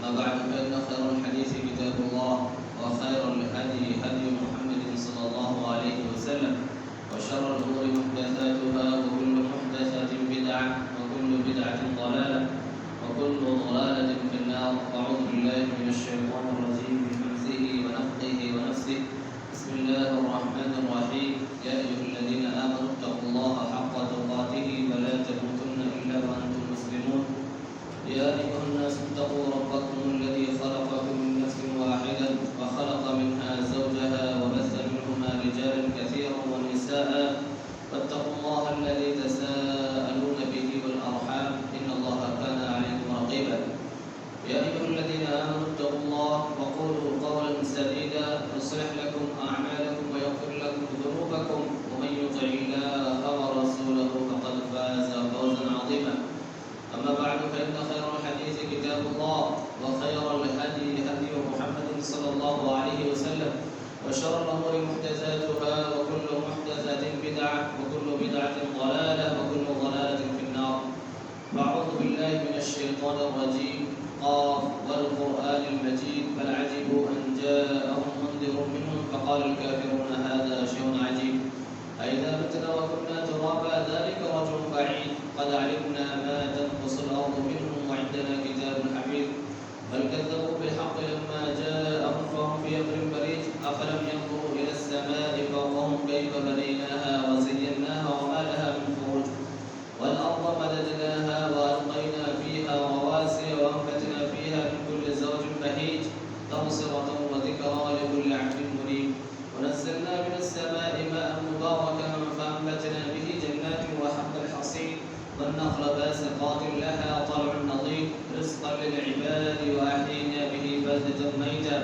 أما بعد فإن خير الحديث كتاب الله وخير الهدي هدي محمد صلى الله عليه وسلم وشر الأمور محدثاتها وكل محدثة بدعة وكل بدعة ضلالة وكل ضلالة في النار. أعوذ بالله من الشيطان الرجيم من همزه ونفخه ونفسه. بسم الله الرحمن الرحيم. يا أيها الذين آمنوا اتقوا الله حق تقاته ولا تموتن إلا وأنتم مسلمون. يا أيها الناس اتقوا ربكم الذي خلقكم من نفس واحدة وخلق منها زوجها وبث منهما رجالا كثيرا ونساء واتقوا الله الذي تساءلون به والأرحام إن الله كان عليكم رقيبا. يا أيها الذين آمنوا اتقوا الله وقولوا قولا سديدا يصلح لكم أعمالكم ويغفر لكم ذنوبكم ومن يطع الله ورسوله فقد فاز فوزا عظيما. أما بعد فإن خير الحديث كتاب الله وخير الهدي هدي محمد صلى الله عليه وسلم وشر الأمور محدثاتها وكل محدثة بدعة وكل بدعة ضلالة وكل ضلالة في النار. أعوذ بالله من الشيطان الرجيم. قاف والقرآن المجيد بل عجبوا أن جاءهم منذر منهم فقال الكافرون هذا شيء عجيب أئذا متنا وكنا ترابا ذلك رجل بعيد قد علمنا ما تنقص الأرض منهم وعندنا كتاب حفيظ بل كذبوا بالحق لما جاءهم فهم في أمر مريج أفلم ينظروا إلى السماء فوقهم كيف بنيناها وزيناها وما لها من فروج والأرض مددناها وألقينا فيها رواسي وأنبتنا فيها من كل زوج بهيج تبصرة وذكرى لكل عبد منيب ونزلنا من السماء ماء مباركا فأنبتنا به جنات وحب الحصيد والنخل باسقات لها طلع نضيد رزقا للعباد وأحيينا به بلدة ميتا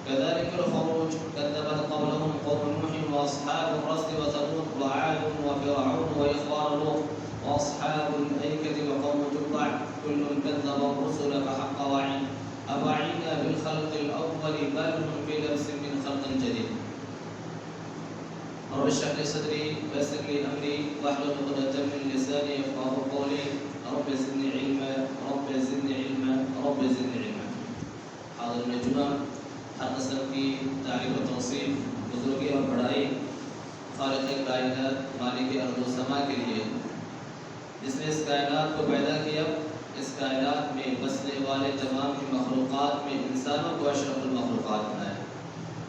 كذلك الخروج كذبت قبلهم قوم نوح وأصحاب الرس وثمود وعاد وفرعون وإخوان لوط وأصحاب الأيكة وقوم تبع كل كذب الرسل فحق وعيد أفعينا بالخلق الأول بل هم في لبس من خلق جديد. رب اشرح لي صدري ويسر لي أمري واحلل عقدة من لساني يفقهوا قولي. رب زدني علما رب زدني علما رب زدني علما. حاضرین جمعہ ہر قسم کی تعریف و توصیف بزرگی اور بڑائی خالق کائنات مالک ارض و سما کے لیے جس نے اس کائنات کو پیدا کیا. اس کائنات میں بسنے والے تمام کی مخلوقات میں انسانوں کو اشرف المخلوقات بنایا.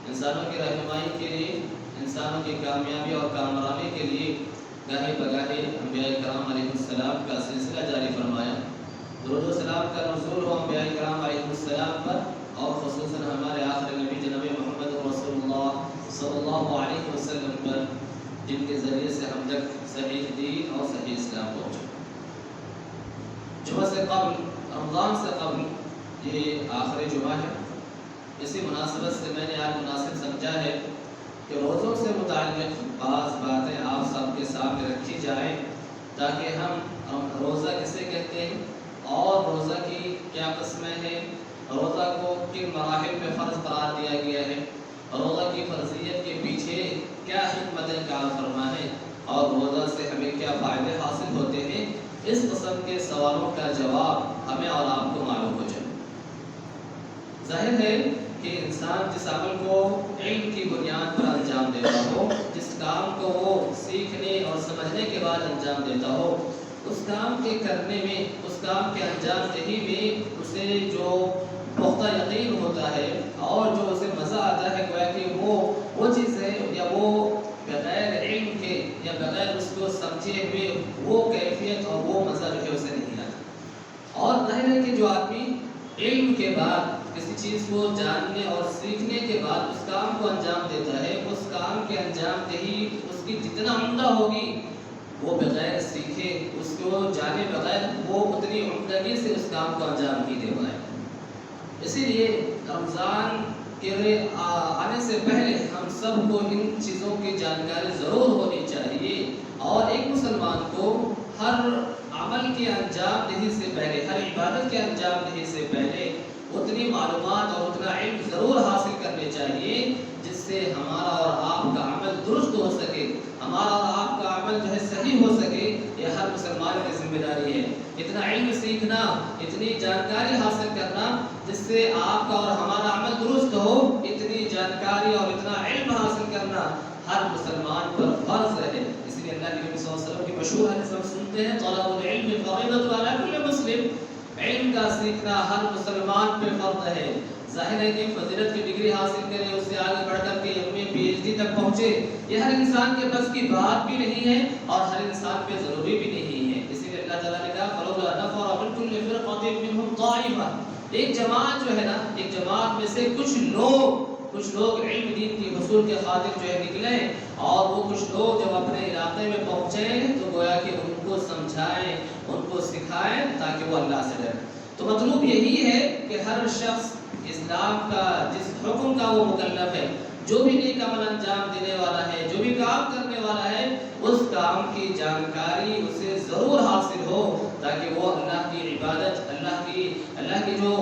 انسانوں کی رہنمائی کے لیے انسانوں کی کامیابی اور کامرانی کے لیے گاہے بگاہے انبیاء کرام علیہ السلام کا سلسلہ جاری فرمایا. درود و سلام کا نزول ہو انبیاء کرام علیہ السلام پر اور خصوصاً ہمارے آخر نبی جناب محمد رسول اللہ صلی اللہ علیہ وسلم پر جن کے ذریعے سے ہم تک صحیح دین اور صحیح اسلام پہنچا. جمعہ سے قبل رمضان سے قبل یہ آخری جمعہ ہے. اسی مناسبت سے میں نے آج مناسب سمجھا ہے کہ روزوں سے متعلق بعض باتیں آپ سب کے سامنے رکھی جائیں تاکہ ہم روزہ کسے کہتے ہیں اور روزہ کی کیا قسمیں ہیں, روزہ کو کن مراحل میں فرض قرار دیا گیا ہے, روزہ کی فرضیت کے پیچھے کیا حکمت کار فرما ہے اور روزہ سے ہمیں کیا فائدے حاصل ہوتے ہیں, اس قسم کے سوالوں کا جواب ہمیں اور آپ کو معلوم ہو جائے. ظاہر ہے کہ انسان جس عمل کو علم کی بنیاد پر انجام دیتا ہو, جس کام کو وہ سیکھنے اور سمجھنے کے بعد انجام دیتا ہو, اس کام کے کرنے میں, اس کام کے انجام دہی میں اسے جو پختہ یقین ہوتا ہے اور جو اسے مزہ آتا ہے گویا کہ وہ چیز ہے یا وہ بغیر علم کے یا بغیر اس کو سمجھے ہوئے وہ کیفیت اور وہ مزہ جو ہے اسے نہیں آتا. اور ظاہر ہے کہ جو آدمی علم کے بعد کسی چیز کو جاننے اور سیکھنے کے بعد اس کام کو انجام دیتا ہے, اس کام کے انجام دہی اس کی جتنا عمدہ ہوگی وہ بغیر سیکھے, اس کو جانے بغیر وہ اتنی عمدگی سے اس کام کو انجام نہیں دے پائے. اسی لیے رمضان کے آنے سے پہلے ہم سب کو ان چیزوں کی جانکاری ضرور ہونی چاہیے اور ایک مسلمان کو ہر عمل کے انجام دہی سے پہلے, ہر عبادت کے انجام دہی سے پہلے اتنی معلومات اور اتنا علم ضرور حاصل کرنے چاہیے جس سے ہمارا اور آپ کا عمل درست ہو سکے, ہمارا اور آپ کا عمل جو ہے صحیح ہو سکے. یہ ہر مسلمان کی ذمہ داری ہے. اتنا علم سیکھنا, اتنی جانکاری حاصل کرنا جس سے سے آپ کا اور ہمارا عمل درست ہو، اتنی جانکاری اور اتنا علم حاصل کرنا ہر مسلمان پر فرض ہے۔ اس لیے اللہ کے نبی صلی اللہ علیہ وسلم کی مشہور حدیث ہم سنتے ہیں، طلب العلم فریضۃ علی کل مسلم، علم کا سیکھنا ہر مسلمان پہ فرض ہے۔ ظاہر ہے کہ فضیلت کی ڈگری حاصل کرے، اس سے آگے بڑھ کر کے ایم اے پی ایچ ڈی تک پہنچے، یہ ہر انسان کے بس کی بات بھی نہیں ہے اور ہر انسان پہ ضروری بھی نہیں ہے۔ اسی لیے اللہ تعالیٰ نے کہا فلولا نفر من كل فرقة منهم طائفة، ایک جماعت جو ہے نا، ایک جماعت میں سے کچھ لوگ علم دین کی حصول کے خاطر جو ہے نکلے، اور وہ کچھ لوگ جب اپنے علاقے میں پہنچے تو گویا کہ ان کو سمجھائیں، ان کو سکھائیں تاکہ وہ اللہ سے ڈرے۔ تو مطلوب یہی ہے کہ ہر شخص اسلام کا جس حکم کا وہ مکلف ہے، جو بھی نیک عمل انجام دینے والا ہے، جو بھی کام کرنے والا ہے، اس کام کی جانکاری اسے ضرور حاصل ہو تاکہ وہ اللہ کی عبادت، اللہ کی جو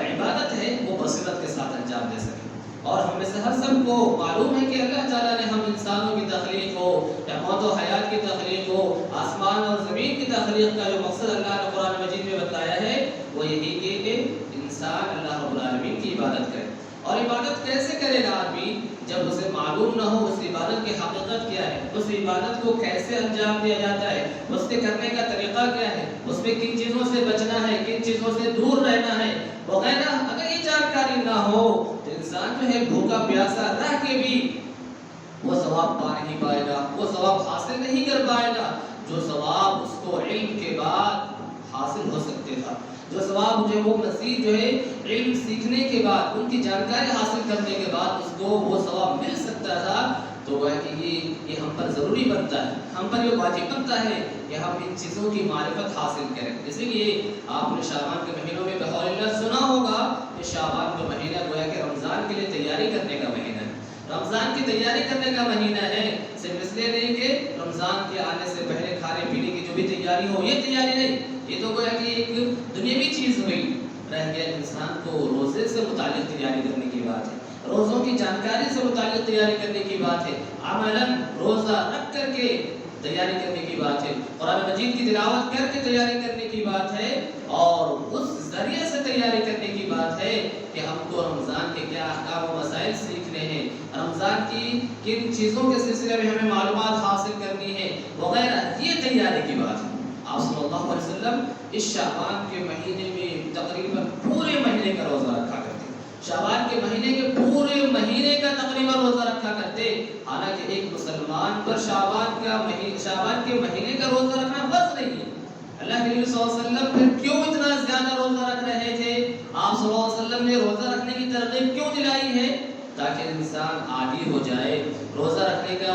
عبادت ہے وہ بصیرت کے ساتھ انجام دے سکے۔ اور ہم میں سے ہر سب کو معلوم ہے کہ اللہ تعالیٰ نے ہم انسانوں کی تخلیق ہو یا موت و حیات کی تخلیق ہو، آسمان اور زمین کی تخلیق کا جو مقصد اللہ نے قرآن مجید میں بتایا ہے وہ یہی کہ انسان اللہ رب العالمین کی عبادت کرے۔ اور عبادت کیسے کرے گا آدمی جب اسے معلوم نہ ہو اس عبادت کی حقیقت کیا ہے، اس عبادت کو کیسے انجام دیا جاتا ہے، اس کے کرنے کا طریقہ کیا ہے، اس میں کن چیزوں سے بچنا ہے، کن چیزوں سے دور رہنا ہے وغیرہ۔ اگر یہ جانکاری نہ ہو تو انسان جو ہے بھوکا پیاسا رہ کے بھی وہ ثواب پا نہیں پائے گا، وہ ثواب حاصل نہیں کر پائے گا جو ثواب اس کو علم کے بعد حاصل ہو سکتے تھا، جو ثواب مجھے وہ مزید جو ہے علم سیکھنے کے بعد، ان کی جانکاری حاصل کرنے کے بعد اس کو وہ ثواب مل سکتا تھا۔ تو وہ ہے کہ یہ ہم پر ضروری بنتا ہے، ہم پر یہ واجب بنتا ہے کہ ہم ان چیزوں کی معرفت حاصل کریں۔ اسی لیے آپ نے شعبان کے مہینوں میں بقول اللہ سنا ہوگا کہ شعبان کا مہینہ گویا کہ رمضان کے لیے تیاری کرنے کا مہینہ ہے، رمضان کی تیاری کرنے کا مہینہ ہے۔ صرف اس لیے نہیں کہ رمضان کے آنے سے پہلے کھانے پینے کی جو بھی تیاری ہو، یہ تیاری نہیں، یہ تو گویا کہ ایک دنیاوی چیز ہوئی۔ رہ گیا انسان کو روزے سے متعلق تیاری کرنے کی بات ہے، روزوں کی جانکاری سے متعلق تیاری کرنے کی بات ہے، عملاً روزہ رکھ کر کے تیاری کرنے کی بات ہے، قرآن مجید کی تلاوت کر کے تیاری کرنے کی بات ہے، اور اس ذریعے سے تیاری کرنے کی بات ہے کہ ہم کو رمضان کے کیا احکام و مسائل سیکھنے ہیں، رمضان کی کن چیزوں کے سلسلے میں ہمیں معلومات حاصل کرنی ہے وغیرہ، یہ تیاری کی بات ہے۔ آپ صلی اللہ علیہ وسلم اس شعبان کے مہینے میں تقریباً پورے مہینے کا روزہ رکھا کرتے، شعبان کے مہینے کے پورے مہینے کا تقریباً روزہ رکھا کرتے۔ حالانکہ ایک مسلمان پر شعبان کے مہینے کا روزہ رکھنا فرض نہیں ہے۔ اللہ کے نبی صلی اللہ علیہ وسلم پھر کیوں اتنا زیادہ روزہ رکھ رہے تھے؟ آپ صلی اللہ علیہ وسلم نے روزہ رکھنے کی ترغیب کیوں دلائی ہے؟ تاکہ انسان عادی ہو جائے روزہ رکھنے کا،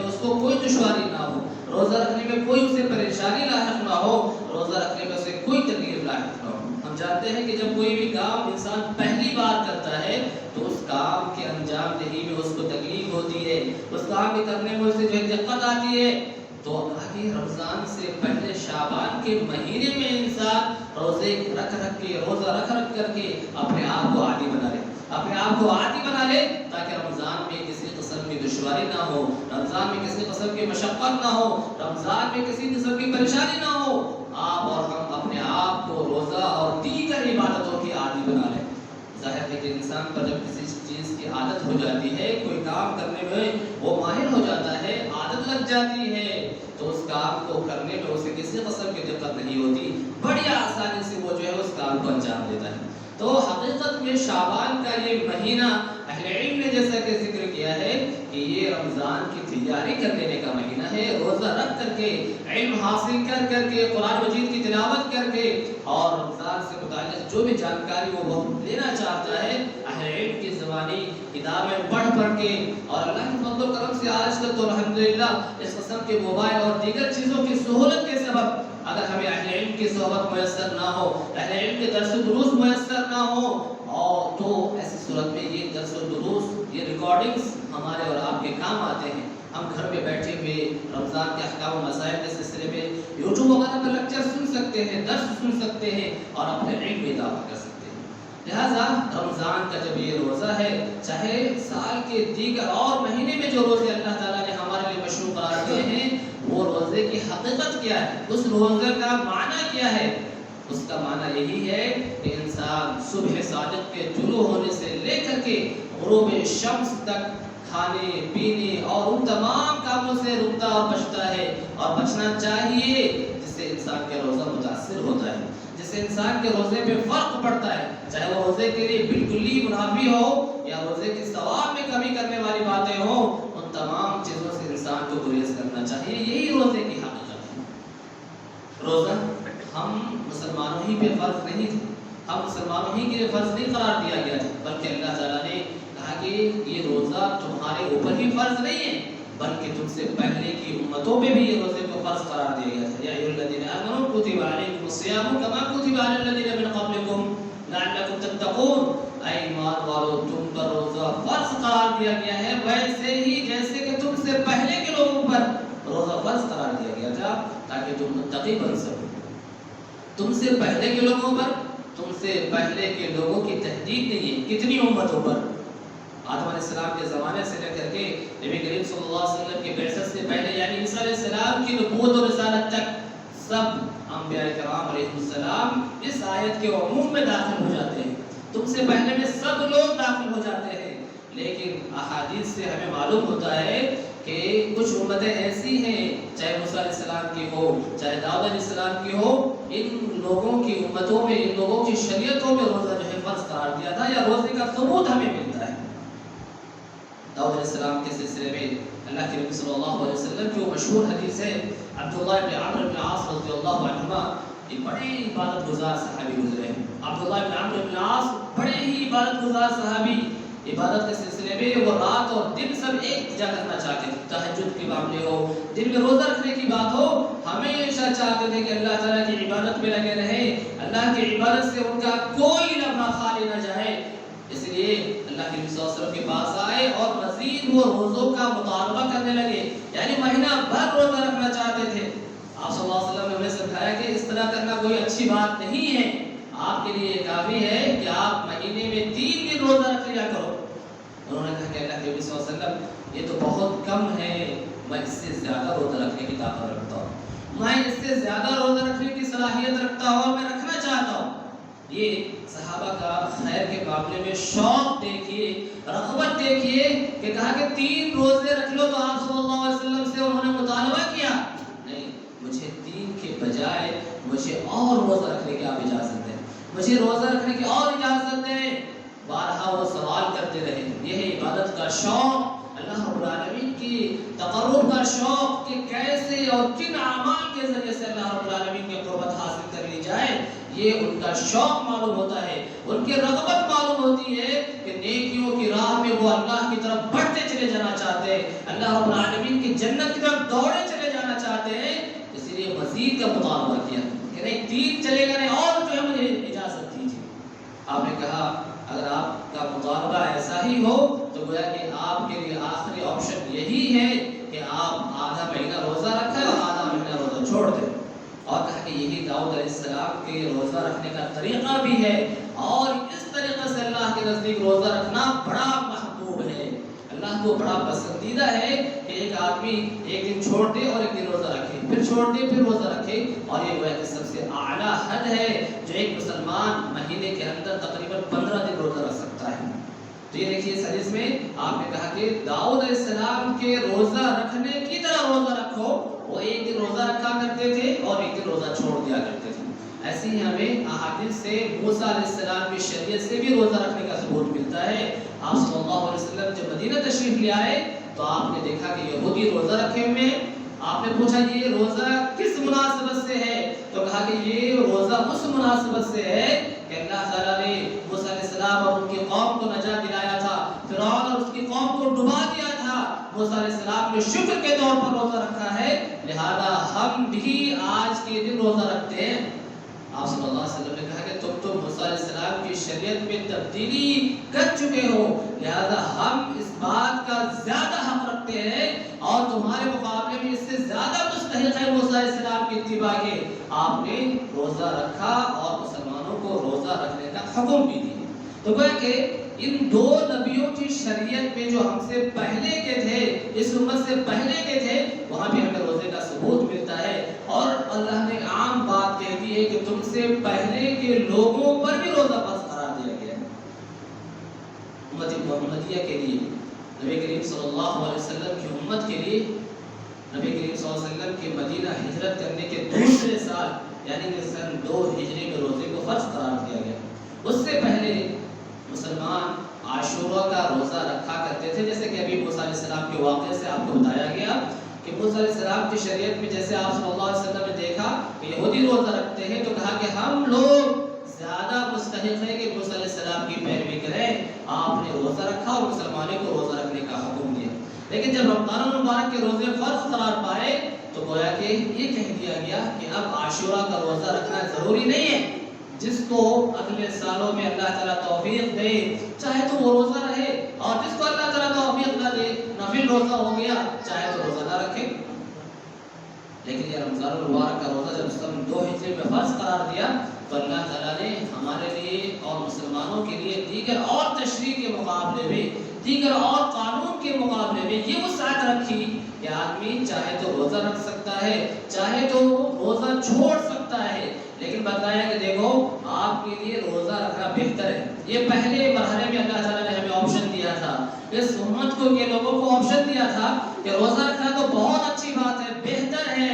اس کو کوئی دشواری نہ ہو، روزہ رکھنے میں کوئی اسے پریشانی لاحق نہ ہو، روزہ رکھنے میں اسے کوئی تکلیف لاحق نہ ہو۔ ہم جانتے ہیں کہ جب کوئی بھی کام انسان پہلی بار کرتا ہے تو اس کام کے انجام دہی میں اس کو تکلیف ہوتی ہے، اس کام کے کرنے میں اسے جو دقت آتی ہے۔ تو آگے رمضان سے پہلے شعبان کے مہینے میں انسان روزہ رکھ کر کے اپنے آپ کو عادی بنا لے تاکہ رمضان میں کسی قسم کی دشواری نہ ہو، رمضان میں کسی قسم کی مشقت نہ ہو، رمضان میں کسی قسم کی پریشانی نہ ہو۔ آپ اور ہم اپنے آپ کو روزہ اور دیگر عبادتوں کی عادی بنا لیں۔ ظاہر ہے کہ انسان پر جب کسی چیز کی عادت ہو جاتی ہے، کوئی کام کرنے میں وہ ماہر ہو جاتا ہے، عادت لگ جاتی ہے، تو اس کام کو کرنے میں اسے کسی قسم کی دقت نہیں ہوتی، بڑی آسانی سے وہ جو ہے اس کام کو انجام دیتا ہے۔ تو حقیقت میں شعبان کا یہ مہینہ اہل علم نے جیسا کہ ذکر کیا ہے کہ یہ رمضان کی تیاری کرنے کا مہینہ ہے، روزہ رکھ کر کے، علم حاصل کر کے، قرآن مجید کی تلاوت کر کے، اور رمضان سے متعلق جو بھی جانکاری وہ لینا چاہتا ہے اہل علم کی زبانی کتابیں پڑھ کے، اور اللہ کے فضل و کرم سے آج تک تو الحمدللہ اس قسم کے موبائل اور دیگر چیزوں کی سہولت کے سبب اگر ہمیں اہل علم کی صحبت میسر نہ ہو، اہل علم کے درس و دروس میسر نہ ہو، اور تو ایسی صورت میں یہ درس و دروس، یہ ریکارڈنگز ہمارے اور آپ کے کام آتے ہیں۔ ہم گھر میں بیٹھے ہوئے رمضان کے احکام و مسائل کے سلسلے میں یوٹیوب وغیرہ پر لیکچر سن سکتے ہیں، درس سن سکتے ہیں اور اپنے علم میں اضافہ کر سکتے ہیں۔ لہذا رمضان کا جب یہ روزہ ہے، چاہے سال کے دیگر اور مہینے میں جو روزے اللہ تعالیٰ نے ہمارے لیے مشروع قرار دیے ہیں، وہ روزے کی حقیقت کیا ہے، اس روزے کا معنی کیا ہے؟ اس کا معنی یہی ہے کہ انسان بعد صبح صادق کے طلوع ہونے سے لے کر کے غروب شمس تک کھانے پینے اور ان تمام کاموں سے رکتا اور بچتا ہے اور بچنا چاہیے، جس سے انسان کا روزہ متاثر ہوتا ہے، جس سے انسان کے روزے پہ فرق پڑتا ہے، چاہے وہ روزے کے لیے بالکل ہی منافی ہو یا روزے کے ثواب میں کمی کرنے والی باتیں ہوں، ان تمام چیزوں سے انسان کو گریز کرنا چاہیے۔ یہی روزے کی حقیقت ہے۔ روزہ ہم مسلمانوں ہی پہ فرض نہیں تھا، ہم مسلمانوں ہی کے لیے فرض نہیں قرار دیا گیا تھا، بلکہ اللہ تعالیٰ نے کہا کہ یہ روزہ تمہارے اوپر ہی فرض نہیں ہے، بلکہ تم سے پہلے کی امتوں پہ بھی یہ روزے کو فرض قرار دیا گیا تھا۔ یا ایھا الذین آمنوا کتب علیکم الصیام کما کتب علی الذین من قبلکم لعلکم تتقون، اے ایمان والو تم پر روزہ فرض قرار دیا گیا ہے ویسے ہی جیسے کہ تم سے پہلے کے لوگوں پر روزہ فرض قرار دیا گیا تھا، تاکہ تم متقی بن سکو۔ تم سے پہلے کے لوگوں پر، تم سے پہلے کے لوگوں کی تحدید نہیں ہے، کتنی امتوں پر؟ آدم علیہ السلام کے زمانے سے لے کر کے نبی کریم صلی اللہ علیہ وسلم کی بعثت سے پہلے یعنی عیسیٰ علیہ السلام کی نبوت اور رسالت تک سب انبیاء کرام علیہ السلام اس آیت کے عموم میں داخل ہو جاتے ہیں۔ تم سے پہلے میں سب لوگ داخل ہو جاتے ہیں، لیکن احادیث سے ہمیں معلوم ہوتا ہے کہ کچھ امتیں ایسی ہیں، چاہے موسیٰ علیہ السلام کی ہو چاہے داؤد علیہ السلام کی ہو، ان لوگوں کی امتوں میں، ان لوگوں کی شریعتوں میں روزہ جو ہے فرض قرار دیا تھا یا روزے کا ثبوت ہمیں ملتا ہے۔ داؤد علیہ السلام کے سلسلے میں اللہ کے نبی صلی اللہ علیہ وسلم کی وہ مشہور حدیث ہے، عبداللہ بن عمرو بن العاص رضی اللہ عنہما ایک بڑے عبادت گزار صحابی گزرے ہیں۔ عبداللہ بن عمرو بن العاص بڑے ہی عبادت گزار صحابی، عبادت کے سلسلے میں وہ رات اور دن سب ایک جا کرنا چاہتے تھے، تہجد کے معاملے ہو، دن میں روزہ رکھنے کی بات ہو، ہمیشہ چاہتے تھے کہ اللہ تعالیٰ کی عبادت میں لگے رہیں، اللہ کی عبادت سے ان کا کوئی لمحہ خالی نہ جائے۔ اس لیے اللہ کے نبی صلی اللہ علیہ وسلم کے پاس آئے اور مزید وہ روزوں کا مطالبہ کرنے لگے، یعنی مہینہ بھر روزہ رکھنا چاہتے تھے۔ آپ صلی اللہ علیہ وسلم نے انہیں سمجھایا کہ اس طرح کرنا کوئی اچھی بات نہیں ہے، آپ کے لیے کافی ہے کہ آپ مہینے میں 3 دن روزہ رکھ لیا کرو۔ انہوں نے کہا کہ اللہ کے نبی صلی اللہ علیہ وسلم یہ تو بہت کم ہے، میں اس سے زیادہ روزہ رکھنے کی طاقت رکھتا ہوں، میں اس سے زیادہ روزہ رکھنے کی صلاحیت رکھتا ہوں، میں رکھنا چاہتا ہوں۔ یہ صحابہ کا خیر کے معاملے میں شوق دیکھیے، رغبت دیکھیے کہ کہا کہ 3 روزے رکھ لو، تو آپ صلی اللہ علیہ وسلم سے انہوں نے مطالبہ کیا نہیں، مجھے 3 کے بجائے مجھے اور روزہ رکھنے کی آپ اجازت دیں، مجھے روزہ رکھنے کی اور اجازت دیں۔ بارہا وہ سوال کرتے رہے۔ یہ ہے عبادت کا شوق، اللہ رب العالمین کی تقرب کا شوق کہ کیسے اور کن اعمال کے ذریعے سے اللہ رب العالمین کی قربت حاصل کر لی جائے، یہ ان کا شوق معلوم ہوتا ہے، ان کی رغبت معلوم ہوتی ہے کہ نیکیوں کی راہ میں وہ اللہ کی طرف بڑھتے چلے جانا چاہتے ہیں، اللہ رب العالمین کی جنت کی طرف دوڑے چلے جانا چاہتے ہیں۔ اس لیے مزید کا مطالبہ کیا کہ نہیں 3 چلے گا نہیں، اور جو ہے مجھے اجازت دیجیے۔ آپ نے کہا اگر آپ کا مطالبہ ایسا ہی ہو تو گویا کہ آپ کے لیے آخری آپشن یہی ہے کہ آپ آدھا مہینہ روزہ رکھیں اور آدھا مہینہ روزہ چھوڑ دیں۔ اور کہا کہ یہی داؤد علیہ السلام کے روزہ رکھنے کا طریقہ بھی ہے، اور اس طریقے سے اللہ کے نزدیک روزہ رکھنا بڑا محبوب ہے، اللہ کو بڑا پسندیدہ ہے کہ ایک آدمی ایک دن چھوڑ دے اور ایک دن روزہ رکھے، پھر چھوڑ دے پھر روزہ رکھے، اور یہ گویا کہ سب سے اعلیٰ حد ہے جو ایک مسلمان مہینے کے اندر تقریباً 15 دن روزہ رکھ سکتا ہے۔ تو یہ دیکھیے اس حدیث میں آپ نے کہا کہ داؤد علیہ السلام کے روزہ رکھنے کی طرح روزہ رکھو، وہ ایک دن روزہ رکھا کرتے تھے اور ایک دن روزہ چھوڑ دیا کرتے تھے۔ ایسے ہی ہمیں احادیث سے موسیٰ علیہ السلام کی شریعت سے بھی روزہ رکھنے کا ثبوت ملتا ہے۔ آپ صلی اللہ علیہ وسلم جب مدینہ تشریف لے آئے تو آپ نے دیکھا کہ یہودی روزہ رکھے ہوئے، آپ نے پوچھا یہ روزہ کس مناسبت سے ہے، تو کہا کہ یہ روزہ اس مناسبت سے ہے کہ اللہ تعالیٰ نے موسیٰ علیہ السلام اور ان کی قوم کو نجات دلایا تھا، فرعون اور اس کی قوم کو ڈبا دیا تھا، موسیٰ علیہ السلام نے شکر کے طور پر روزہ رکھا ہے، لہذا ہم بھی آج کے دن روزہ رکھتے ہیں۔ آپ صلی اللہ علیہ وسلم نے کہا کہ تم تو موسیٰ علیہ السلام کی شریعت میں تبدیلی کر چکے ہو، لہذا ہم اس بات کا زیادہ حق رکھتے ہیں اور تمہارے مقابلے میں اس سے زیادہ مستحق ہے موسیٰ علیہ السلام کی اتباع کے۔ آپ نے روزہ رکھا اور مسلمانوں کو روزہ رکھنے کا حکم بھی دیا۔ تو گویا کہ ان 2 نبیوں کی شریعت میں جو ہم سے پہلے کے تھے، اس امت سے پہلے کے تھے، وہاں بھی ہمیں روزے کا ثبوت ملتا ہے، اور اللہ نے عام بات کہہ دی ہے کہ تم سے پہلے کے لوگوں پر بھی روزہ فرض قرار امت محمدیہ کے لیے، نبی کریم صلی اللہ علیہ وسلم کی امت کے لیے نبی کریم صلی اللہ علیہ وسلم کے مدینہ ہجرت کرنے کے دوسرے سال یعنی کہ سن 2 ہجری میں روزے کو فرض قرار دیا گیا۔ اس سے پہلے مسلمان عاشورہ کا روزہ رکھا کرتے تھے، جیسے کہ ابھی موسیٰ علیہ السلام کے واقعے سے آپ کو بتایا گیا کہ موسیٰ علیہ السلام کی شریعت میں جیسے آپ صلی اللہ علیہ وسلم نے دیکھا کہ یہودی روزہ رکھتے ہیں تو کہا کہ ہم لوگ زیادہ مستحق ہے کہ موسیٰ علیہ السلام کی پیروی کریں۔ آپ نے روزہ رکھا اور مسلمانوں کو روزہ رکھنے کا حکم دیا، لیکن جب رمضان المبارک کے روزے فرض قرار پائے تو گویا کہ یہ کہہ دیا گیا کہ اب عاشورہ کا روزہ رکھنا ضروری نہیں ہے، جس کو اگلے سالوں میں اللہ تعالیٰ توفیق دے چاہے تو وہ روزہ رہے، اور جس کو اللہ تعالیٰ توفیق نہ دے نفل روزہ ہو گیا چاہے تو روزہ نہ رکھے۔ لیکن یہ رمضان المبارک کا روزہ جب سن 2 ہجری میں فرض قرار دیا تو اللہ تعالیٰ نے ہمارے لیے اور مسلمانوں کے لیے دیگر اور تشریع کے مقابلے میں، دیگر اور قانون کے مقابلے میں یہ وسعت رکھی کہ آدمی چاہے تو روزہ رکھ سکتا ہے چاہے تو روزہ چھوڑ سکتا ہے، لیکن بتایا کہ دیکھو آپ کے لیے روزہ رکھنا بہتر ہے۔ یہ پہلے مرحلے میں اللہ تعالیٰ نے ہمیں آپشن دیا تھا، اس امت کو کے لوگوں کو آپشن دیا تھا کہ روزہ رکھنا تو بہت اچھی بات ہے، بہتر ہے،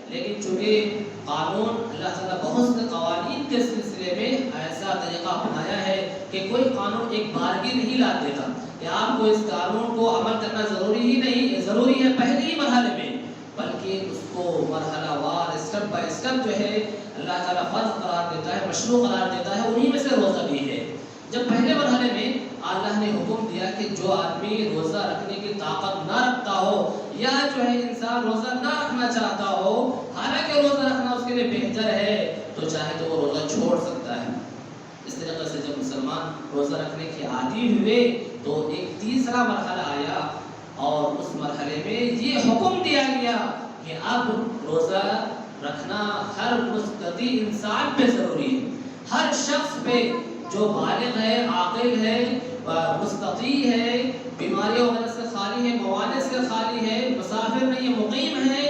لیکن چونکہ قانون اللہ تعالیٰ بہت سے قوانین کے سلسلے میں ایسا طریقہ اپنایا ہے کہ کوئی قانون ایک بارگی نہیں لا دیتا کہ آپ کو اس قانون کو عمل کرنا ضروری ہے پہلے ہی مرحلے میں، بلکہ اس کو مرحلہ وار اسٹیپ بائی اسٹیپ جو ہے اللہ تعالیٰ فرض قرار دیتا ہے، مشروع قرار دیتا ہے، انہی میں سے روزہ بھی ہے۔ جب پہلے مرحلے میں اللہ نے حکم دیا کہ جو آدمی روزہ رکھنے کی طاقت نہ رکھتا ہو یا جو ہے انسان روزہ نہ رکھنا چاہتا ہو، حالانکہ روزہ رکھنا اس کے لیے بہتر ہے، تو چاہے تو وہ روزہ چھوڑ سکتا ہے۔ اس طریقے سے جب مسلمان روزہ رکھنے کے عادی ہوئے تو ایک تیسرا مرحلہ آیا اور اس مرحلے میں یہ حکم دیا گیا کہ اب روزہ رکھنا ہر مستطیع انسان پہ ضروری ہے، ہر شخص پہ جو بالغ ہے، عاقل ہے، مستطیع ہے، بیماریوں وغیرہ سے خالی ہے، موانع سے خالی ہے، مسافر نہیں ہے، مقیم ہے،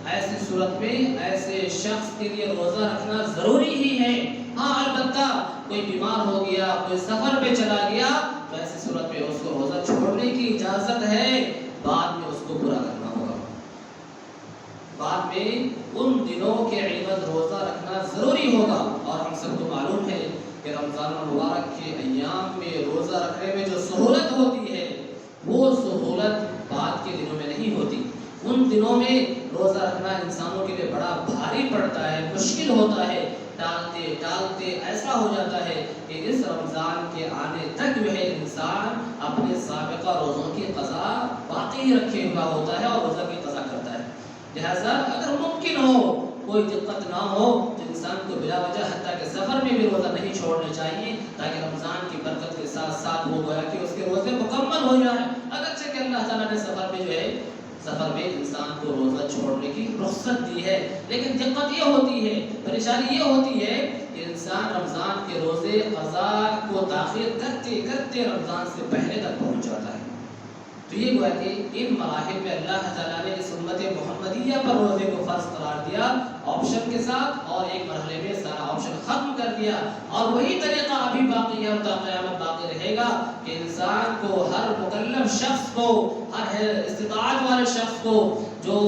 ایسی صورت میں ایسے شخص کے لیے روزہ رکھنا ضروری ہی ہے۔ ہاں البتہ کوئی بیمار ہو گیا، کوئی سفر پہ چلا گیا تو ایسی صورت میں اس کو روزہ چھوڑنے کی اجازت ہے، بعد میں اس کو پورا کرنا ہوگا۔ بعد میں ان دنوں کے عوض روزہ رکھنا ضروری ہوگا، اور ہم سب کو معلوم ہے کہ رمضان المبارک کے ایام میں روزہ رکھنے میں جو سہولت ہوتی ہے وہ سہولت بعد کے دنوں میں نہیں ہوتی۔ ان دنوں میں روزہ رکھنا انسانوں کے لیے بڑا بھاری پڑتا ہے، مشکل ہوتا ہے، ٹالتے ٹالتے ایسا ہو جاتا ہے کہ اس رمضان کے آنے تک جو ہے انسان اپنے سابقہ روزوں کی قضا باقی رکھے ہوا ہوتا ہے اور روزہ کی قضا کرتا ہے۔ لہذا اگر ممکن ہو، کوئی دقت نہ ہو تو انسان کو بلا وجہ حتیٰ کہ سفر میں بھی روزہ نہیں چھوڑنا چاہیے، تاکہ رمضان کی برکت کے ساتھ ساتھ وہ گویا کہ اس کے روزے مکمل ہو جائیں۔ اگرچہ کہ اللہ تعالیٰ نے سفر میں جو ہے انسان کو روزہ چھوڑنے کی رخصت دی ہے، لیکن دقت یہ ہوتی ہے، پریشانی یہ ہوتی ہے کہ انسان رمضان کے روزے قضا کو تاخیر کرتے کرتے رمضان سے پہلے تک پہنچ جاتا ہے۔ تو یہ گویا کہ ان مراحل میں اللہ تعالیٰ نے اس امت محمدیہ پر روزے کو فرض قرار دیا آپشن کے ساتھ، اور ایک مرحلے میں سارا آپشن ختم کر دیا، اور وہی طریقہ ابھی باقی ہے اور تا قیامت باقی رہے گا کہ انسان کو، ہر مکلف شخص کو، ہر استطاعت والے شخص کو جو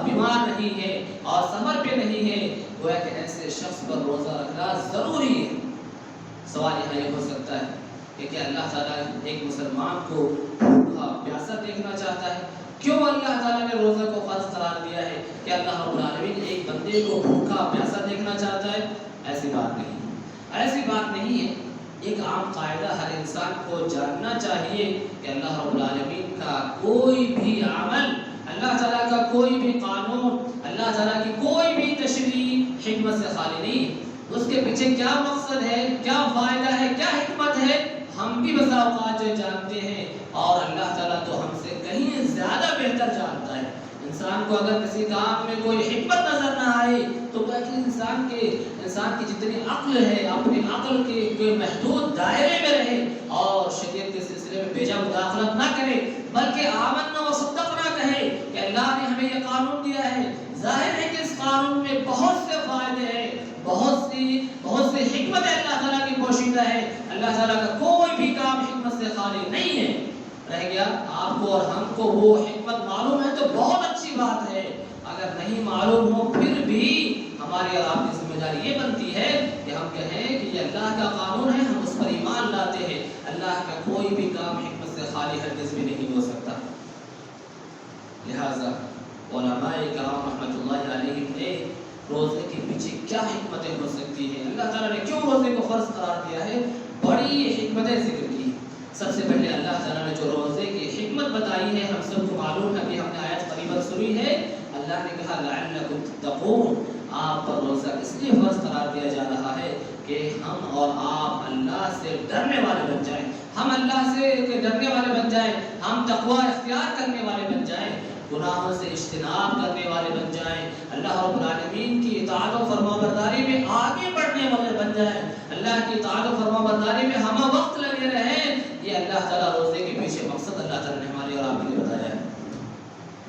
بیمار نہیں ہے اور سفر پہ نہیں ہے، گویا کہ ایسے شخص پر روزہ رکھنا ضروری ہے۔ سوال یہاں یہ ہو سکتا ہے کہ کیا اللہ تعالیٰ ایک مسلمان کو بھوکا پیاسا دیکھنا چاہتا ہے؟ کیوں اللہ تعالیٰ نے روزہ کو فرض قرار دیا ہے؟ کہ اللہ رب العالمین ایک بندے کو بھوکا پیاسا دیکھنا چاہتا ہے؟ ایسی بات نہیں ہے۔ ایک عام قاعدہ ہر انسان کو جاننا چاہیے کہ اللہ رب العالمین کا کوئی بھی عمل، اللہ تعالیٰ کا کوئی بھی قانون، اللہ تعالیٰ کی کوئی بھی تشریع حکمت سے خالی نہیں۔ اس کے پیچھے کیا مقصد ہے، کیا فائدہ ہے، کیا حکمت ہے، ہم بھی بسا اوقات جو جانتے ہیں، اور اللہ تعالیٰ تو ہم سے کہیں زیادہ بہتر جانتا ہے۔ انسان کو اگر کسی کام میں کوئی حکمت نظر نہ آئے تو کہ انسان کی جتنی عقل ہے اپنی عقل کے محدود دائرے میں رہے اور شریعت کے سلسلے میں بیجا مداخلت نہ کرے، بلکہ آمنا و صدقنا کہے کہ اللہ نے ہمیں یہ قانون دیا ہے۔ ظاہر ہے کہ اس قانون میں بہت سے فائدے ہیں، بہت سی حکمت اللہ تعالیٰ کی پوشیدہ بھیجا ہے. اللہ تعالیٰ کا کوئی بھی کام حکمت سے خالی نہیں ہے. رہ گیا آپ کو اور ہم کو وہ حکمت معلوم ہے تو بہت اچھی بات ہے. اگر نہیں معلوم ہو پھر بھی ہماری اور آپ کی ذمہ داری یہ بنتی ہے کہ ہم کہیں کہ یہ اللہ کا قانون ہے, ہم اس پر ایمان لاتے ہیں. اللہ کا کوئی بھی کام حکمت سے خالی ہرگز بھی نہیں ہو سکتا. لہذا علماء کرام رحمۃ اللہ علیہ نے روزے کے پیچھے کیا حکمتیں ہو سکتی ہیں, اللہ تعالیٰ نے کیوں روزے کو فرض قرار دیا ہے, بڑی حکمتیں ذکر کی. سب سے پہلے اللہ تعالیٰ نے جو روزے کی حکمت بتائی ہے ہم سب کو معلوم ہے کہ ہم نے آیت قریباً سنی ہے. اللہ نے کہا لعلکم تتقون, آپ پر روزہ اس لیے فرض قرار دیا جا رہا ہے کہ ہم اور آپ اللہ سے ڈرنے والے بن جائیں, ہم اللہ سے ڈرنے والے بن جائیں, ہم تقوی اختیار کرنے والے بن جائیں, گناہوں سے اجتناب کرنے والے بن جائیں, اللہ رب العالمین کی اطاعت و فرمانبرداری میں آگے بڑھنے والے بن جائیں, اللہ کی اطاعت و فرمانبرداری میں ہم وقت لگے رہیں. یہ اللہ تعالیٰ روزے کے پیچھے مقصد اللہ تعالیٰ نے ہماری اور آپ کے لیے بتایا ہے.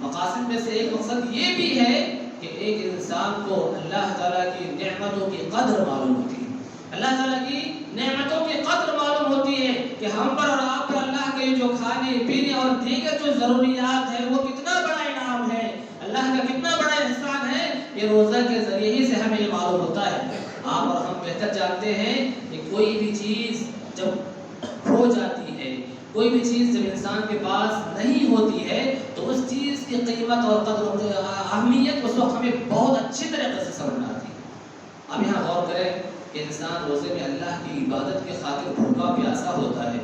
مقاصد میں سے ایک مقصد یہ بھی ہے کہ ایک انسان کو اللہ تعالیٰ کی نعمتوں کی قدر معلوم ہوتی ہے. اللہ تعالیٰ کی نعمتوں کی قدر معلوم ہوتی ہے کہ ہم پر اور آپ پر اللہ کے جو کھانے پینے اور دیگر جو ضروریات ہیں وہ کتنا بڑا انعام ہے, اللہ کا کتنا بڑا احسان ہے. یہ روزہ کے ذریعے ہی سے ہمیں یہ معلوم ہوتا ہے. آپ اور ہم بہتر جانتے ہیں کہ کوئی بھی چیز جب ہو جاتی ہے, کوئی بھی چیز جب انسان کے پاس نہیں ہوتی ہے تو اس چیز کی قیمت اور قدر و اہمیت اس وقت ہمیں بہت اچھی طریقے سے سمجھ میں آتی ہے. اب یہاں غور کریں کہ انسان روزے میں اللہ کی عبادت کے خاطر بھوکا پیاسا ہوتا ہے,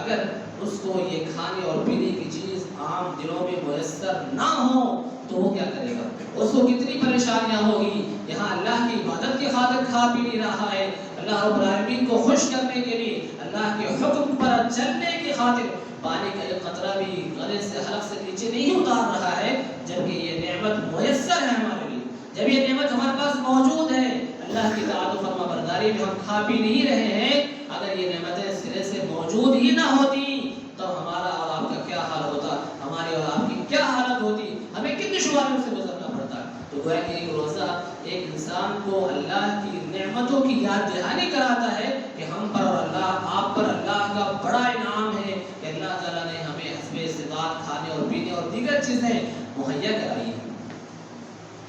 اگر اس کو یہ کھانے اور پینے کی چیز عام دنوں میں میسر نہ ہو تو وہ کیا کرے گا, اس کو کتنی پریشانیاں ہوگی. یہاں اللہ کی عبادت کی خاطر کھا پی نہیں رہا ہے, اللہ رب العالمین کو خوش کرنے کے لیے, اللہ کے حکم پر چلنے کی خاطر پانی کا ایک قطرہ بھی گلے سے حلق سے نیچے نہیں اتار رہا ہے, جبکہ یہ نعمت میسر ہے ہمارے لیے. جب یہ نعمت ہمارے پاس موجود ہے, اللہ کی اطاعت و فرمانبرداری میں ہم کھا پی نہیں رہے ہیں, اگر یہ نعمتیں سرے سے موجود ہی نہ ہوتی تو ہمارا اور آپ کا کیا حال ہوتا, ہماری اور آپ کی کیا حالت ہوتی, ہمیں کن دشواریوں سے گزرنا پڑتا. تو گویا کہ ایک روزہ ایک انسان کو اللہ کی نعمتوں کی یاد دہانی کراتا ہے کہ ہم پر اور اللہ آپ پر اللہ کا بڑا انعام ہے کہ اللہ تعالیٰ نے ہمیں حسب استطاعت کھانے اور پینے اور دیگر چیزیں مہیا کرائی ہیں.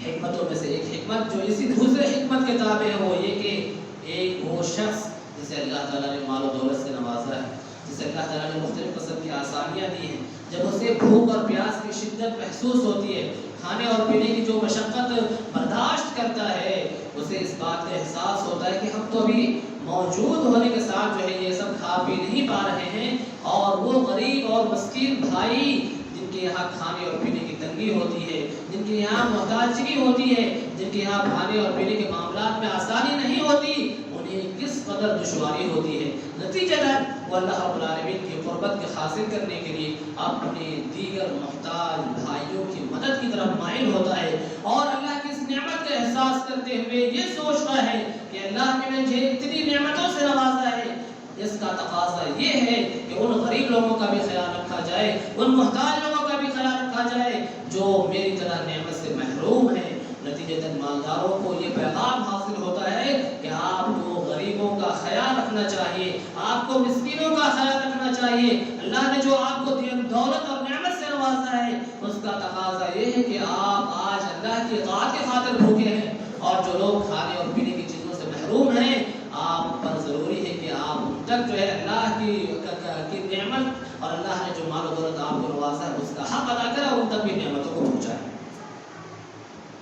حکمتوں میں سے ایک حکمت جو اسی دوسرے حکمت کے تابع ہے وہ یہ کہ ایک وہ شخص جسے اللہ تعالیٰ نے مال و دولت سے نوازا ہے, جسے اللہ تعالیٰ نے مختلف قسم کی آسانیاں دی ہیں, جب اسے بھوک اور پیاس کی شدت محسوس ہوتی ہے, کھانے اور پینے کی جو مشقت برداشت کرتا ہے, اسے اس بات کا احساس ہوتا ہے کہ ہم تو ابھی موجود ہونے کے ساتھ جو ہے یہ سب کھا پی نہیں پا رہے ہیں, اور وہ غریب اور مسکین بھائی جن کے یہاں کھانے اور پینے کی تنگی ہوتی ہے, جن کے یہاں محتاجگی ہوتی ہے, جن کے یہاں کھانے اور پینے کے معاملات میں آسانی نہیں ہوتی, انہیں کس قدر دشواری ہوتی ہے. نتیجتاً وہ اللہ رب العالمین کی قربت کے حاصل کرنے کے لیے اپنے دیگر محتاج بھائیوں کی مدد کی طرف مائل ہوتا ہے, اور اللہ کی اس نعمت کا احساس کرتے ہوئے یہ سوچتا ہے کہ اللہ نے مجھے اتنی نعمتوں سے نوازا ہے, اس کا تقاضا یہ ہے کہ ان غریب لوگوں کا بھی خیال رکھا جائے, ان محتاج لوگوں کا بھی خیال رکھا جائے جو میری طرح نعمت سے محروم ہیں. نتیجتاً مالداروں کو یہ پیغام حاصل ہوتا ہے کہ آپ کو غریبوں کا خیال رکھنا چاہیے, آپ کو مسکینوں کا خیال رکھنا چاہیے. اللہ نے جو آپ کو دولت اور نعمت سے نوازا ہے اس کا تقاضا یہ ہے کہ آپ آج اللہ کی اطاعت کی خاطر بھوکے ہیں, اور جو لوگ کھانے اور پینے کی چیزوں سے محروم ہیں آپ پر ضروری ہے کہ آپ ان تک جو ہے اللہ کی نعمت اور اللہ نے جو مال و دولت آپ کو نوازا ہے اس کا حق ادا کرے اور ان تک بھی نعمتوں کو پہنچائے.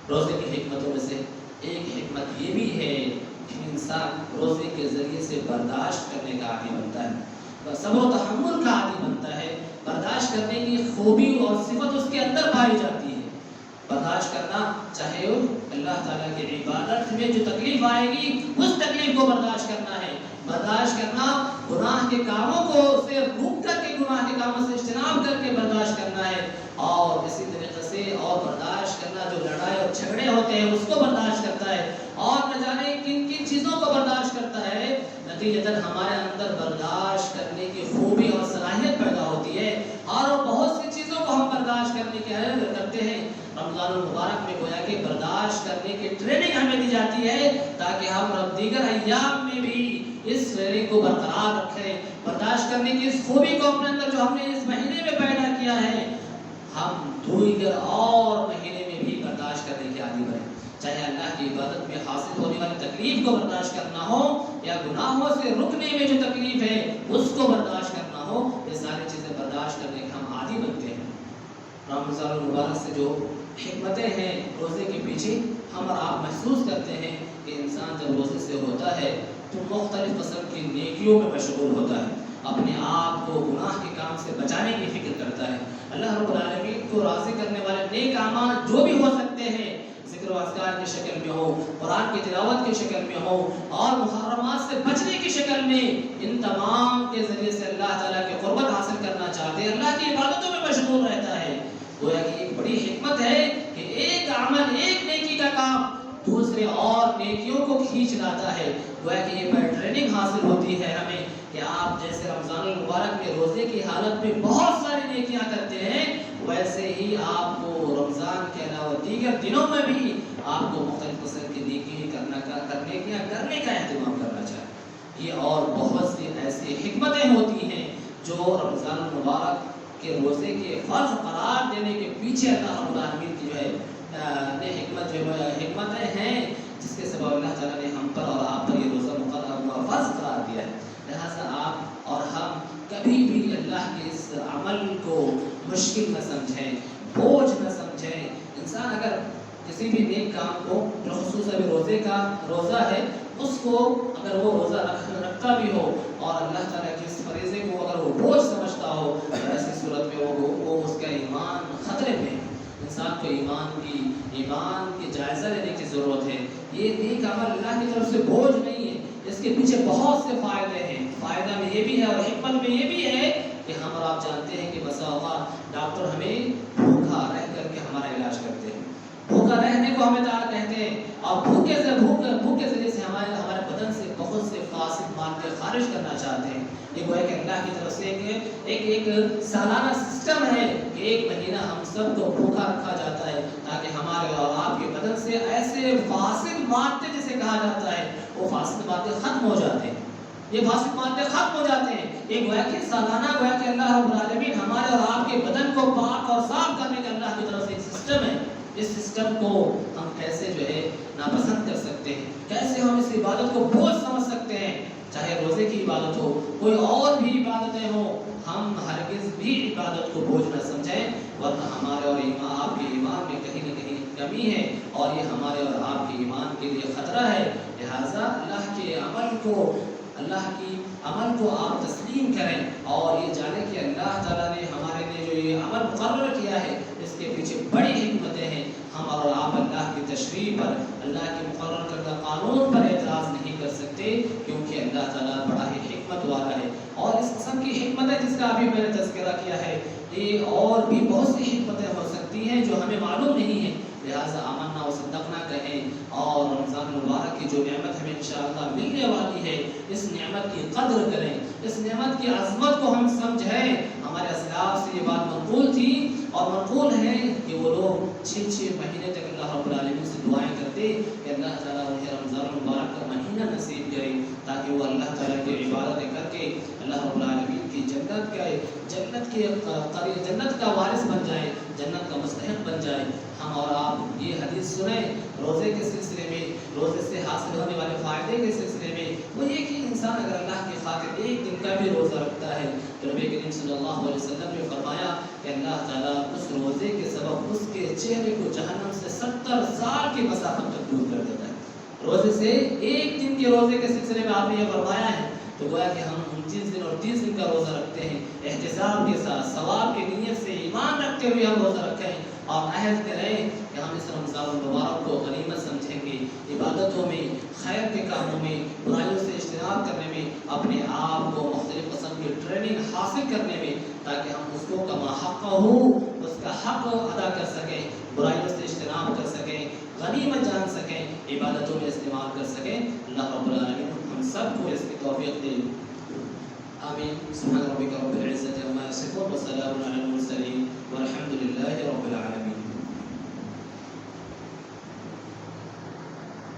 روزے کی حکمتوں میں سے ایک حکمت یہ بھی ہے کہ انسان روزے کے ذریعے سے برداشت کرنے کا عادی بنتا ہے, صبر و تحمل کا عادی بنتا ہے. برداشت کرنے کی خوبی اور صفت اس کے اندر پائی جاتی ہے. برداشت کرنا, چاہے اللہ تعالیٰ کی عبادت میں جو تکلیف آئے گی اس تکلیف کو برداشت کرنا ہے. برداشت کرنا گناہ کے کاموں کو سے روک کر کے گناہ کے کاموں سے اجتناب کر کے برداشت کرنا ہے, اور اسی طریقے سے اور برداشت کرنا جو لڑائی اور جھگڑے ہوتے ہیں اس کو برداشت کرتا ہے, اور نہ جانے کن کن چیزوں کو برداشت کرتا ہے. نتیجتاً ہمارے اندر برداشت کرنے کی خوبی اور صلاحیت پیدا ہوتی ہے, اور بہت سی چیزوں کو ہم برداشت کرنے کے کرتے ہیں. رمضان المبارک میں گویا کہ برداشت کرنے کی ٹریننگ ہمیں دی جاتی ہے تاکہ ہم دیگر ایام میں بھی اس ٹریننگ کو برقرار رکھیں، برداشت کرنے کی اس خوبی کو اپنے اندر جو ہم نے اس مہینے میں پیدا کیا ہے، ہم دیگر اور مہینے میں بھی برداشت کرنے کے عادی بنیں۔ چاہے اللہ کی عبادت میں حاصل ہونے والی تکلیف کو برداشت کرنا ہو یا گناہوں سے رکنے میں جو تکلیف ہے اس کو برداشت کرنا ہو، یہ ساری چیزیں برداشت کرنے کے ہم عادی بنتے ہیں۔ رمضان المبارک سے جو حکمتیں ہیں روزے کے پیچھے، ہم اور آپ محسوس کرتے ہیں کہ انسان جب روزے سے ہوتا ہے تو مختلف قسم کی نیکیوں میں مشغول ہوتا ہے، اپنے آپ کو گناہ کے کام سے بچانے کی فکر کرتا ہے، اللہ رب العالمین کو راضی کرنے والے نیک اعمال جو بھی ہو سکتے ہیں، ذکر و اذکار کی شکل میں ہو، قرآن کی تلاوت کی شکل میں ہو، اور محرمات سے بچنے کی شکل میں، ان تمام کے ذریعے سے اللہ تعالیٰ کی قربت حاصل کرنا چاہتے ہیں، اللہ کی عبادتوں میں مشغول رہتا ہے۔ گویا کہ ایک بڑی حکمت ہے کہ ایک عمل، ایک نیکی کا کام دوسرے اور نیکیوں کو کھینچ لاتا ہے۔ گویا کہ یہ بڑی ٹریننگ حاصل ہوتی ہے ہمیں کہ آپ جیسے رمضان المبارک میں روزے کی حالت میں بہت ساری نیکیاں کرتے ہیں، ویسے ہی آپ کو رمضان کے علاوہ دیگر دنوں میں بھی آپ کو مختلف قسم کی نیکی کرنے کا اہتمام کرنا چاہیے۔ یہ اور بہت سی ایسی حکمتیں ہوتی ہیں جو رمضان المبارک کے روزے کے فرض قرار دینے کے پیچھے اللہ رب العالمین کی جو ہے حکمتیں ہیں، جس کے سبب اللہ تعالیٰ نے ہم پر اور آپ پر یہ روزہ مقرر فرض قرار دیا ہے۔ لہٰذا آپ اور ہم کبھی بھی اللہ کے اس عمل کو مشکل نہ سمجھیں، بوجھ نہ سمجھیں۔ انسان اگر کسی بھی نیک کام کو، جو خصوصاً روزے کا روزہ ہے، اس کو اگر وہ روزہ رکھتا بھی ہو اور اللہ تعالیٰ کے اس فریضے کو اگر وہ بوجھ سمجھتا ہو، ایسی صورت میں وہ اس کا ایمان خطرے میں ہے۔ انسان کو ایمان کی جائزہ لینے کی ضرورت ہے۔ یہ نیک عمل اللہ کی طرف سے بوجھ نہیں ہے، اس کے پیچھے بہت سے فائدے ہیں۔ فائدہ میں یہ بھی ہے اور حکمت میں یہ بھی ہے کہ ہم اور آپ جانتے ہیں کہ بسا اوقات ڈاکٹر ہمیں بھوکا رہ کر کے ہمارا علاج کرتے ہیں، بھوکا رہنے کو ہمیں کہتے ہیں، اور بھوک کے ذریعے سے ہمارے بدن سے بہت سے فاسد مادے خارج کرنا چاہتے ہیں۔ یہ گویا کہ اللہ کی طرف سے ایک سالانہ سسٹم ہے کہ ایک مہینہ ہم سب کو بھوکا رکھا جاتا ہے تاکہ ہمارے اور آپ کے بدن سے ایسے فاسد مادے جسے کہا جاتا ہے، وہ فاسد مادے ختم ہو جاتے ہیں، یہ فاسد مادے ختم ہو جاتے ہیں۔ یہ گویا کہ سالانہ گویا کہ اللہ رب العالمین ہمارے اور آپ کے بدن کو پاک اور صاف کرنے کا اللہ کی طرف سے ایک سسٹم ہے۔ اس سسٹم کو ہم کیسے جو ہے ناپسند کر سکتے ہیں، کیسے ہم اس عبادت کو بوجھ سمجھ سکتے ہیں؟ چاہے روزے کی عبادت ہو، کوئی اور بھی عبادتیں ہوں، ہم ہرگز بھی عبادت کو بوجھ نہ سمجھیں، ورنہ ہمارے اور آپ کے ایمان میں کہیں نہ کہیں کمی ہے اور یہ ہمارے اور آپ کے ایمان کے لیے خطرہ ہے۔ لہٰذا اللہ کے عمل کو آپ تسلیم کریں اور یہ جانیں کہ اللہ تعالیٰ نے ہمارے لیے جو یہ عمل مقرر کیا ہے، اس کے پیچھے بڑی حکمتیں ہیں۔ ہم اور آپ اللہ کی تشریع پر، اللہ کے مقرر کردہ قانون پر اعتراض نہیں کر سکتے، کیونکہ اللہ تعالیٰ بڑا ہی حکمت والا ہے۔ اور اس قسم کی حکمتیں جس کا ابھی میں نے تذکرہ کیا ہے، یہ اور بھی بہت سی حکمتیں ہو سکتی ہیں جو ہمیں معلوم نہیں ہیں۔ لہٰذا آمنا و صدقنا کہیں اور رمضان المبارک کی جو نعمت ہمیں انشاءاللہ ملنے والی ہے، اس نعمت کی قدر کریں، اس نعمت کی عظمت کو ہم سمجھیں۔ ہمارے اسلاف سے یہ بات منقول تھی اور منقول ہے کہ وہ لوگ 6 مہینے تک اللہ رب العالمین سے دعائیں کرتے کہ اللہ تعالیٰ انہیں رمضان المبارک کا مہینہ نصیب کرے تاکہ وہ اللہ تعالیٰ کی عبادتیں کر کے اللہ رب العالمین کی جنت کا وارث بن جائے، جنت کا مستحق بن جائے۔ ہم اور آپ یہ حدیث سنیں روزے کے سلسلے میں، روزے سے حاصل ہونے والے فائدے کے سلسلے میں، وہ یہ کہ انسان اگر اللہ کی خاطر ایک دن کا بھی روزہ رکھتا ہے تو نبی کریم صلی اللہ علیہ وسلم نے فرمایا کہ اللہ تعالیٰ اس روزے کے سبب اس کے چہرے کو جہنم سے 70 سال کی مسافت تک دور کر دیتا ہے۔ روزے سے ایک دن کے روزے کے سلسلے میں آپ نے یہ فرمایا ہے، تو گویا کہ ہم 29 دن اور 30 دن کا روزہ رکھتے ہیں، احتساب کے ساتھ، ثواب کی نیت سے، ایمان رکھتے ہوئے ہم روزہ رکھیں اور عہد کریں کہ ہم اس رمضان المبارک کو غنیمت سمجھیں گے، عبادتوں میں، خیر کے کاموں میں، برائیوں سے اجتناب کرنے میں، اپنے آپ کو مختلف قسم کی ٹریننگ حاصل کرنے میں، تاکہ ہم اس کو کما حق ہو، اس کا حق ادا کر سکیں، برائیوں سے اجتناب کر سکیں، غنیمت جان سکیں، عبادتوں میں استعمال کر سکیں۔ اللہ رب العالمین ہم سب کو اس کی توفیق دے۔ آمین۔ سبحان ربک رب العزت عما یصفون وسلام علی